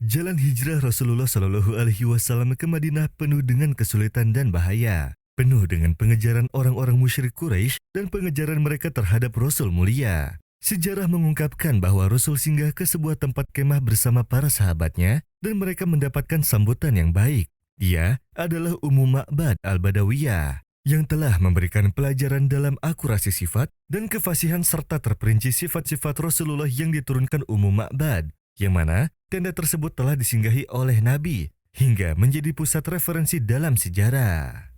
Jalan hijrah Rasulullah Shallallahu Alaihi Wasallam ke Madinah penuh dengan kesulitan dan bahaya, penuh dengan pengejaran orang-orang musyrik Quraisy dan pengejaran mereka terhadap Rasul mulia. Sejarah mengungkapkan bahwa Rasul singgah ke sebuah tempat kemah bersama para sahabatnya dan mereka mendapatkan sambutan yang baik. Dia adalah Ummu Ma'bad Al-Badawiyah yang telah memberikan pelajaran dalam akurasi sifat dan kefasihan serta terperinci sifat-sifat Rasulullah yang diturunkan Ummu Ma'bad, yang mana tenda tersebut telah disinggahi oleh Nabi hingga menjadi pusat referensi dalam sejarah.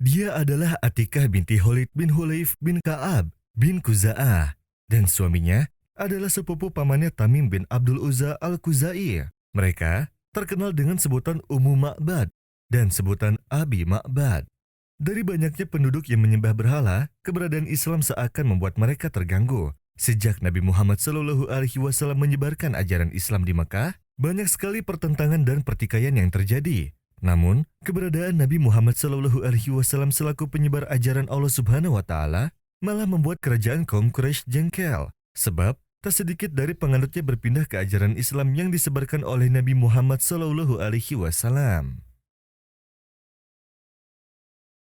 Dia adalah Atikah binti Khalid bin Hulaif bin Ka'ab bin Kuza'ah dan suaminya adalah sepupu pamannya Tamim bin Abdul Uzza al-Khuzai. Mereka terkenal dengan sebutan Ummu Ma'bad dan sebutan Abi Ma'bad. Dari banyaknya penduduk yang menyembah berhala, keberadaan Islam seakan membuat mereka terganggu. Sejak Nabi Muhammad SAW menyebarkan ajaran Islam di Mekah, banyak sekali pertentangan dan pertikaian yang terjadi. Namun, keberadaan Nabi Muhammad SAW selaku penyebar ajaran Allah Subhanahu wa Ta'ala malah membuat kerajaan kaum Quraisy jengkel, sebab tak sedikit dari penganutnya berpindah ke ajaran Islam yang disebarkan oleh Nabi Muhammad SAW.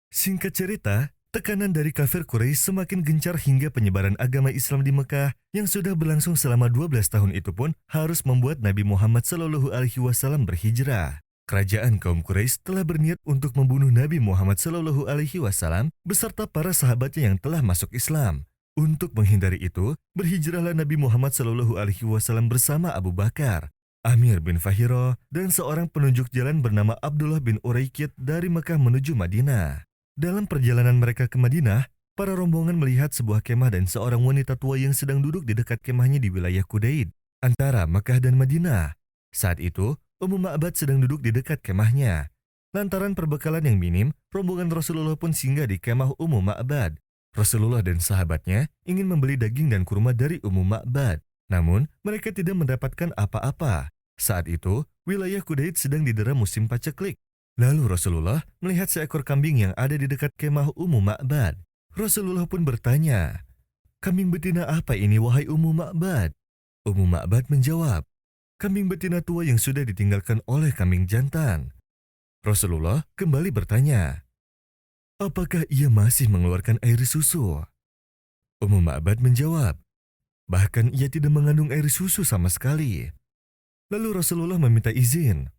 Singkat cerita, tekanan dari kafir Quraisy semakin gencar hingga penyebaran agama Islam di Mekah yang sudah berlangsung selama 12 tahun itu pun harus membuat Nabi Muhammad SAW berhijrah. Kerajaan kaum Quraisy telah berniat untuk membunuh Nabi Muhammad SAW beserta para sahabatnya yang telah masuk Islam. Untuk menghindari itu, berhijrahlah Nabi Muhammad SAW bersama Abu Bakar, Amir bin Fahiro, dan seorang penunjuk jalan bernama Abdullah bin Uraikid dari Mekah menuju Madinah. Dalam perjalanan mereka ke Madinah, para rombongan melihat sebuah kemah dan seorang wanita tua yang sedang duduk di dekat kemahnya di wilayah Kudaid, antara Mekah dan Madinah. Saat itu, Ummu Ma'bad sedang duduk di dekat kemahnya. Lantaran perbekalan yang minim, rombongan Rasulullah pun singgah di kemah Ummu Ma'bad. Rasulullah dan sahabatnya ingin membeli daging dan kurma dari Ummu Ma'bad. Namun, mereka tidak mendapatkan apa-apa. Saat itu, wilayah Kudaid sedang didera musim paceklik. Lalu Rasulullah melihat seekor kambing yang ada di dekat kemah Ummu Ma'bad. Rasulullah pun bertanya, "Kambing betina apa ini, wahai Ummu Ma'bad?" Ummu Ma'bad menjawab, "Kambing betina tua yang sudah ditinggalkan oleh kambing jantan." Rasulullah kembali bertanya, "Apakah ia masih mengeluarkan air susu?" Ummu Ma'bad menjawab, "Bahkan ia tidak mengandung air susu sama sekali." Lalu Rasulullah meminta izin,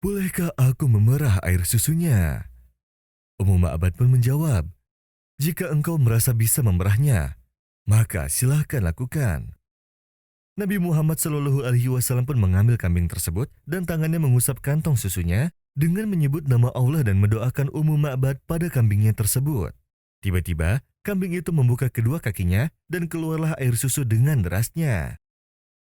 "Bolehkah aku memerah air susunya?" Ummu Ma'bad pun menjawab, "Jika engkau merasa bisa memerahnya, maka silahkan lakukan." Nabi Muhammad SAW pun mengambil kambing tersebut dan tangannya mengusap kantong susunya dengan menyebut nama Allah dan mendoakan Ummu Ma'bad pada kambingnya tersebut. Tiba-tiba, kambing itu membuka kedua kakinya dan keluarlah air susu dengan derasnya.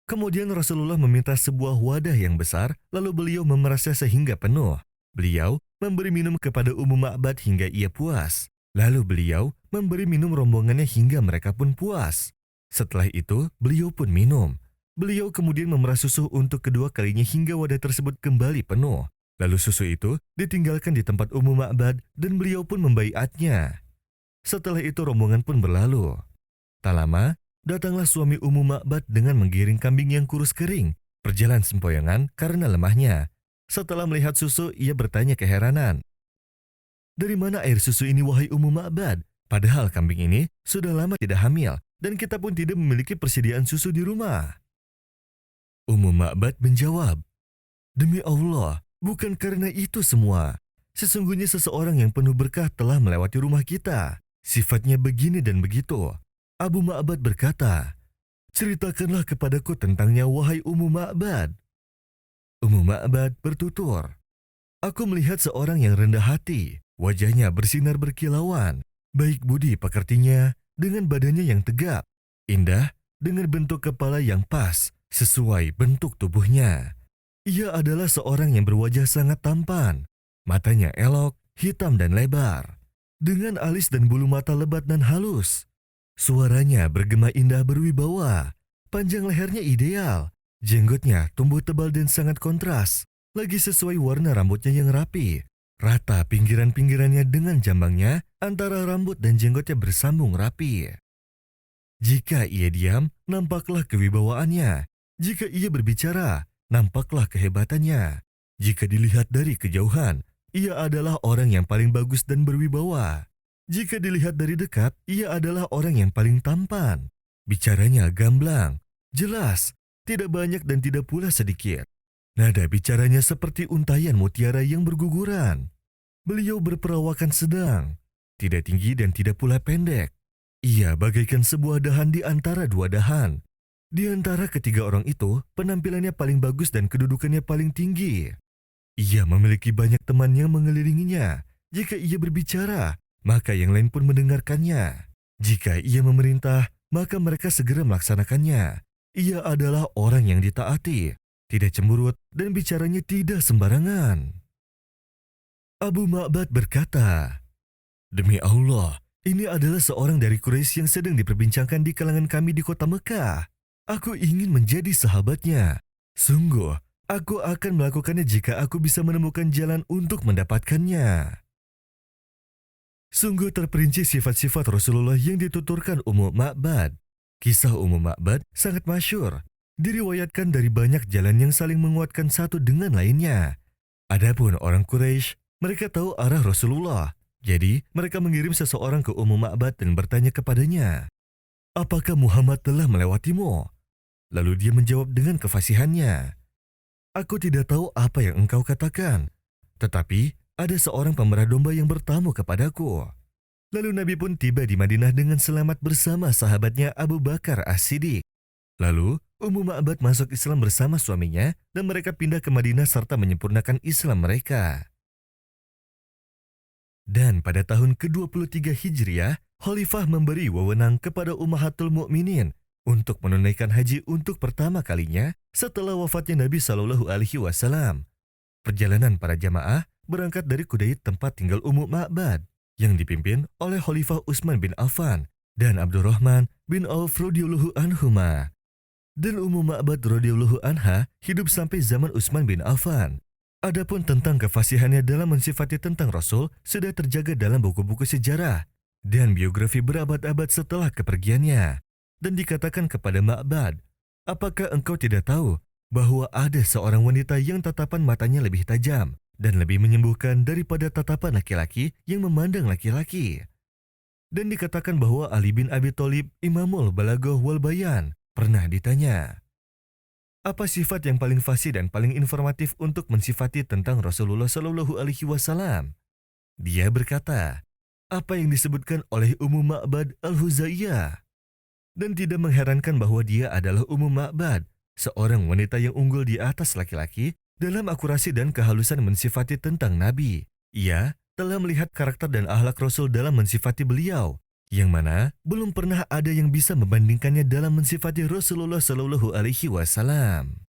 Kemudian Rasulullah meminta sebuah wadah yang besar, lalu beliau memerasnya sehingga penuh. Beliau memberi minum kepada Ummu Ma'bad hingga ia puas. Lalu beliau memberi minum rombongannya hingga mereka pun puas. Setelah itu, beliau pun minum. Beliau kemudian memerah susu untuk kedua kalinya hingga wadah tersebut kembali penuh. Lalu susu itu ditinggalkan di tempat Ummu Ma'bad dan beliau pun membaiatnya. Setelah itu rombongan pun berlalu. Tak lama, datanglah suami Ummu Ma'bad dengan menggiring kambing yang kurus kering, berjalan sempoyongan karena lemahnya. Setelah melihat susu, ia bertanya keheranan, "Dari mana air susu ini, wahai Ummu Ma'bad? Padahal kambing ini sudah lama tidak hamil, dan kita pun tidak memiliki persediaan susu di rumah." Ummu Ma'bad menjawab, "Demi Allah, bukan karena itu semua. Sesungguhnya seseorang yang penuh berkah telah melewati rumah kita. Sifatnya begini dan begitu." Abu Ma'bad berkata, "Ceritakanlah kepadaku tentangnya, wahai Ummu Ma'bad." Ummu Ma'bad bertutur, "Aku melihat seorang yang rendah hati, wajahnya bersinar berkilauan, baik budi pekertinya dengan badannya yang tegap, indah dengan bentuk kepala yang pas sesuai bentuk tubuhnya. Ia adalah seorang yang berwajah sangat tampan, matanya elok, hitam dan lebar, dengan alis dan bulu mata lebat dan halus. Suaranya bergema indah berwibawa, panjang lehernya ideal, jenggotnya tumbuh tebal dan sangat kontras, lagi sesuai warna rambutnya yang rapi. Rata pinggiran-pinggirannya dengan jambangnya antara rambut dan jenggotnya bersambung rapi. Jika ia diam, nampaklah kewibawaannya. Jika ia berbicara, nampaklah kehebatannya. Jika dilihat dari kejauhan, ia adalah orang yang paling bagus dan berwibawa. Jika dilihat dari dekat, ia adalah orang yang paling tampan. Bicaranya gamblang, jelas, tidak banyak dan tidak pula sedikit. Nada bicaranya seperti untayan mutiara yang berguguran. Beliau berperawakan sedang, tidak tinggi dan tidak pula pendek. Ia bagaikan sebuah dahan di antara dua dahan. Di antara ketiga orang itu, penampilannya paling bagus dan kedudukannya paling tinggi. Ia memiliki banyak teman yang mengelilinginya. Jika ia berbicara, maka yang lain pun mendengarkannya. Jika ia memerintah, maka mereka segera melaksanakannya. Ia adalah orang yang ditaati, tidak cemberut dan bicaranya tidak sembarangan. Abu Ma'bad berkata, "Demi Allah, ini adalah seorang dari Quraisy yang sedang diperbincangkan di kalangan kami di kota Mekah. Aku ingin menjadi sahabatnya. Sungguh, aku akan melakukannya jika aku bisa menemukan jalan untuk mendapatkannya." Sungguh terperinci sifat-sifat Rasulullah yang dituturkan Ummu Ma'bad. Kisah Ummu Ma'bad sangat masyhur, diriwayatkan dari banyak jalan yang saling menguatkan satu dengan lainnya. Adapun orang Quraisy, mereka tahu arah Rasulullah. Jadi, mereka mengirim seseorang ke Ummu Ma'bad dan bertanya kepadanya, "Apakah Muhammad telah melewatimu?" Lalu dia menjawab dengan kefasihannya, "Aku tidak tahu apa yang engkau katakan, tetapi ada seorang pemerah domba yang bertamu kepadaku." Lalu Nabi pun tiba di Madinah dengan selamat bersama sahabatnya Abu Bakar As-Siddiq. Lalu, Ummu Ma'bad masuk Islam bersama suaminya dan mereka pindah ke Madinah serta menyempurnakan Islam mereka. Dan pada tahun ke-23 Hijriah, Khalifah memberi wewenang kepada Ummahatul Mukminin untuk menunaikan haji untuk pertama kalinya setelah wafatnya Nabi Shallallahu Alaihi Wasallam. Perjalanan para jamaah berangkat dari Qudait tempat tinggal Ummu Ma'bad yang dipimpin oleh Khalifah Utsman bin Affan dan Abdurrahman bin Auf radhiyallahu anhuma. Dan Ummu Ma'bad radhiyallahu anha hidup sampai zaman Utsman bin Affan. Adapun tentang kefasihannya dalam mensifati tentang Rasul sudah terjaga dalam buku-buku sejarah dan biografi berabad-abad setelah kepergiannya. Dan dikatakan kepada Ma'bad, "Apakah engkau tidak tahu bahwa ada seorang wanita yang tatapan matanya lebih tajam dan lebih menyembuhkan daripada tatapan laki-laki yang memandang laki-laki?" Dan dikatakan bahwa Ali bin Abi Thalib, Imamul Balaghah wal Bayan, pernah ditanya, "Apa sifat yang paling fasih dan paling informatif untuk mensifati tentang Rasulullah Shallallahu Alaihi Wasallam?" Dia berkata, "Apa yang disebutkan oleh Ummu Ma'bad Al-Huzaiyah." Dan tidak mengherankan bahwa dia adalah Ummu Ma'bad, seorang wanita yang unggul di atas laki-laki dalam akurasi dan kehalusan mensifati tentang Nabi. Ia telah melihat karakter dan akhlak Rasul dalam mensifati beliau, yang mana belum pernah ada yang bisa membandingkannya dalam mensifati Rasulullah Shallallahu Alaihi Wasallam.